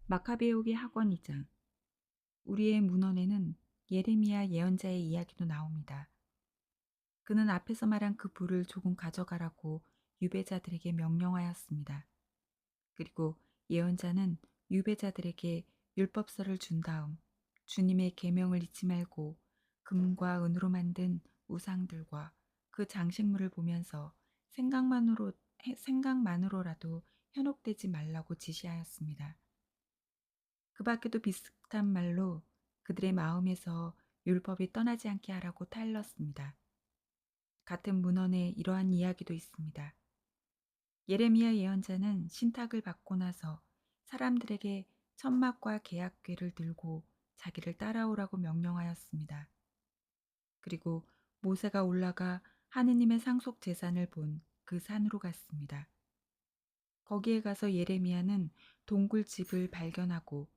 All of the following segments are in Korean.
마카베오기 학원 2장. 우리의 문헌에는 예레미야 예언자의 이야기도 나옵니다. 그는 앞에서 말한 그 불을 조금 가져가라고 유배자들에게 명령하였습니다. 그리고 예언자는 유배자들에게 율법서를 준 다음 주님의 계명을 잊지 말고 금과 은으로 만든 우상들과 그 장식물을 보면서 생각만으로라도 현혹되지 말라고 지시하였습니다. 그 밖에도 비슷한 말로 그들의 마음에서 율법이 떠나지 않게 하라고 타일렀습니다. 같은 문헌에 이러한 이야기도 있습니다. 예레미야 예언자는 신탁을 받고 나서 사람들에게 천막과 계약궤를 들고 자기를 따라오라고 명령하였습니다. 그리고 모세가 올라가 하느님의 상속 제산을 본 그 산으로 갔습니다. 거기에 가서 예레미야는 동굴집을 발견하고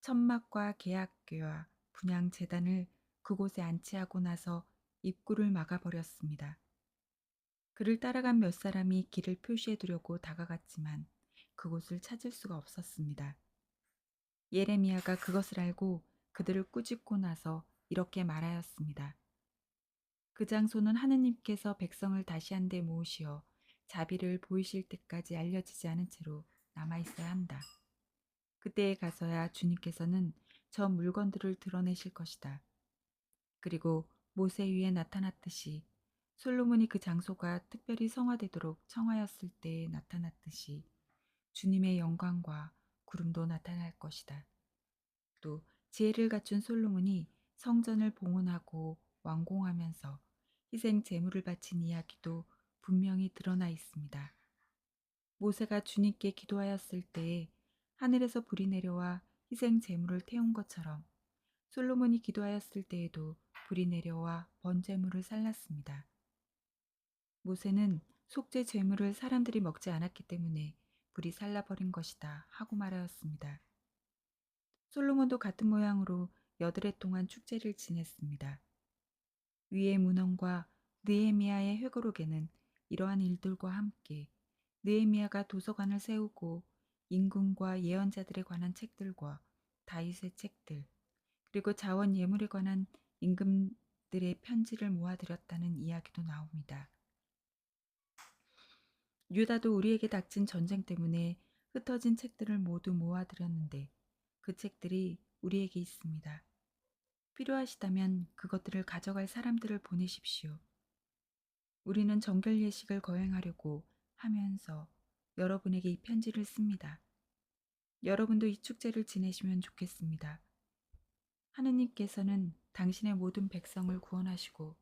천막과 계약궤와 분향 제단을 그곳에 안치하고 나서 입구를 막아버렸습니다. 그를 따라간 몇 사람이 길을 표시해 두려고 다가갔지만 그곳을 찾을 수가 없었습니다. 예레미야가 그것을 알고 그들을 꾸짖고 나서 이렇게 말하였습니다. 그 장소는 하느님께서 백성을 다시 한데 모으시어 자비를 보이실 때까지 알려지지 않은 채로 남아있어야 한다. 그때에 가서야 주님께서는 저 물건들을 드러내실 것이다. 그리고 모세 위에 나타났듯이 솔로몬이 그 장소가 특별히 성화되도록 청하였을 때에 나타났듯이 주님의 영광과 구름도 나타날 것이다. 또 지혜를 갖춘 솔로몬이 성전을 봉헌하고 완공하면서 희생 제물을 바친 이야기도 분명히 드러나 있습니다. 모세가 주님께 기도하였을 때에 하늘에서 불이 내려와 희생 제물을 태운 것처럼 솔로몬이 기도하였을 때에도 불이 내려와 번제물을 살랐습니다. 모세는 속죄 제물을 사람들이 먹지 않았기 때문에 불이 살라버린 것이다 하고 말하였습니다. 솔로몬도 같은 모양으로 여드레 동안 축제를 지냈습니다. 위의 문헌과 느헤미야의 회고록에는 이러한 일들과 함께 느헤미야가 도서관을 세우고 임금과 예언자들에 관한 책들과 다윗의 책들, 그리고 자원 예물에 관한 임금들의 편지를 모아들였다는 이야기도 나옵니다. 유다도 우리에게 닥친 전쟁 때문에 흩어진 책들을 모두 모아들였는데 그 책들이 우리에게 있습니다. 필요하시다면 그것들을 가져갈 사람들을 보내십시오. 우리는 정결 예식을 거행하려고 하면서 여러분에게 이 편지를 씁니다. 여러분도 이 축제를 지내시면 좋겠습니다. 하느님께서는 당신의 모든 백성을 구원하시고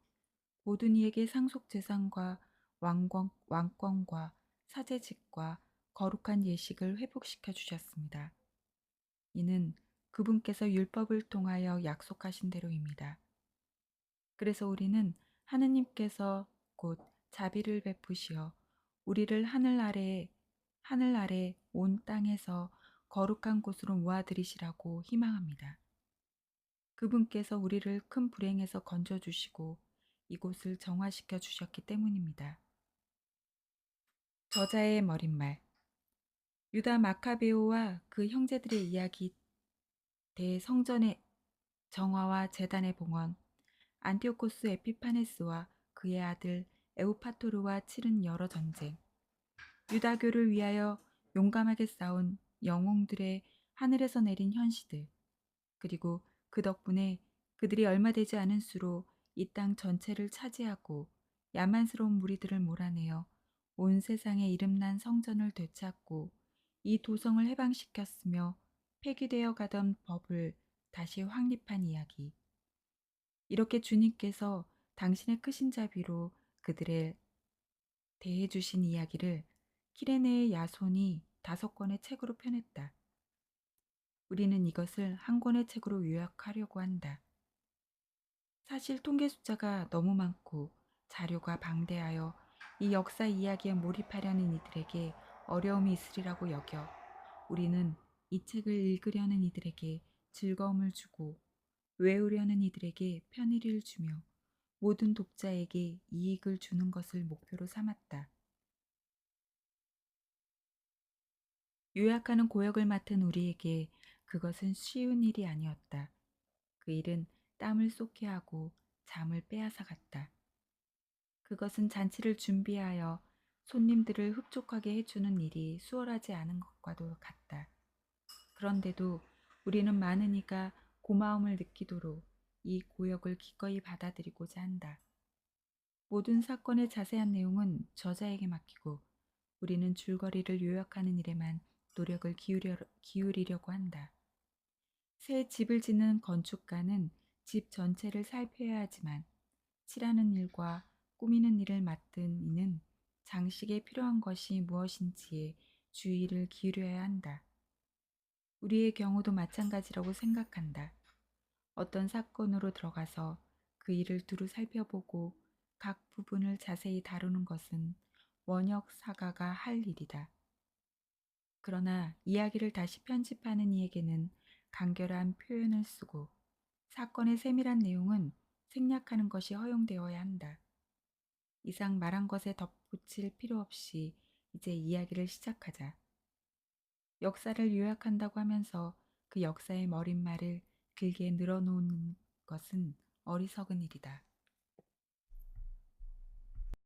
모든 이에게 상속 재산과 왕권과 사제직과 거룩한 예식을 회복시켜 주셨습니다. 이는 그분께서 율법을 통하여 약속하신 대로입니다. 그래서 우리는 하느님께서 곧 자비를 베푸시어 우리를 하늘 아래 온 땅에서 거룩한 곳으로 모아들이시라고 희망합니다. 그분께서 우리를 큰 불행에서 건져주시고 이곳을 정화시켜 주셨기 때문입니다. 저자의 머릿말. 유다 마카베오와 그 형제들의 이야기, 대성전의 정화와 제단의 봉헌, 안티오코스 에피파네스와 그의 아들 에우파토르와 치른 여러 전쟁, 유다교를 위하여 용감하게 싸운 영웅들의 하늘에서 내린 현시들, 그리고 그 덕분에 그들이 얼마 되지 않은 수로 이 땅 전체를 차지하고 야만스러운 무리들을 몰아내어 온 세상에 이름난 성전을 되찾고 이 도성을 해방시켰으며 폐기되어 가던 법을 다시 확립한 이야기. 이렇게 주님께서 당신의 크신 자비로 그들을 대해 주신 이야기를 키레네의 야손이 5권의 책으로 펴냈다. 우리는 이것을 한 권의 책으로 요약하려고 한다. 사실 통계 숫자가 너무 많고 자료가 방대하여 이 역사 이야기에 몰입하려는 이들에게 어려움이 있으리라고 여겨 우리는 이 책을 읽으려는 이들에게 즐거움을 주고 외우려는 이들에게 편의를 주며 모든 독자에게 이익을 주는 것을 목표로 삼았다. 요약하는 고역을 맡은 우리에게 그것은 쉬운 일이 아니었다. 그 일은 땀을 쏟게 하고 잠을 빼앗아 갔다. 그것은 잔치를 준비하여 손님들을 흡족하게 해주는 일이 수월하지 않은 것과도 같다. 그런데도 우리는 많은 이가 고마움을 느끼도록 이 고역을 기꺼이 받아들이고자 한다. 모든 사건의 자세한 내용은 저자에게 맡기고 우리는 줄거리를 요약하는 일에만 노력을 기울이려고 한다. 새 집을 짓는 건축가는 집 전체를 살펴야 하지만 칠하는 일과 꾸미는 일을 맡은 이는 장식에 필요한 것이 무엇인지에 주의를 기울여야 한다. 우리의 경우도 마찬가지라고 생각한다. 어떤 사건으로 들어가서 그 일을 두루 살펴보고 각 부분을 자세히 다루는 것은 원역 사가가 할 일이다. 그러나 이야기를 다시 편집하는 이에게는 간결한 표현을 쓰고 사건의 세밀한 내용은 생략하는 것이 허용되어야 한다. 이상 말한 것에 덧붙일 필요 없이 이제 이야기를 시작하자. 역사를 요약한다고 하면서 그 역사의 머릿말을 길게 늘어놓는 것은 어리석은 일이다.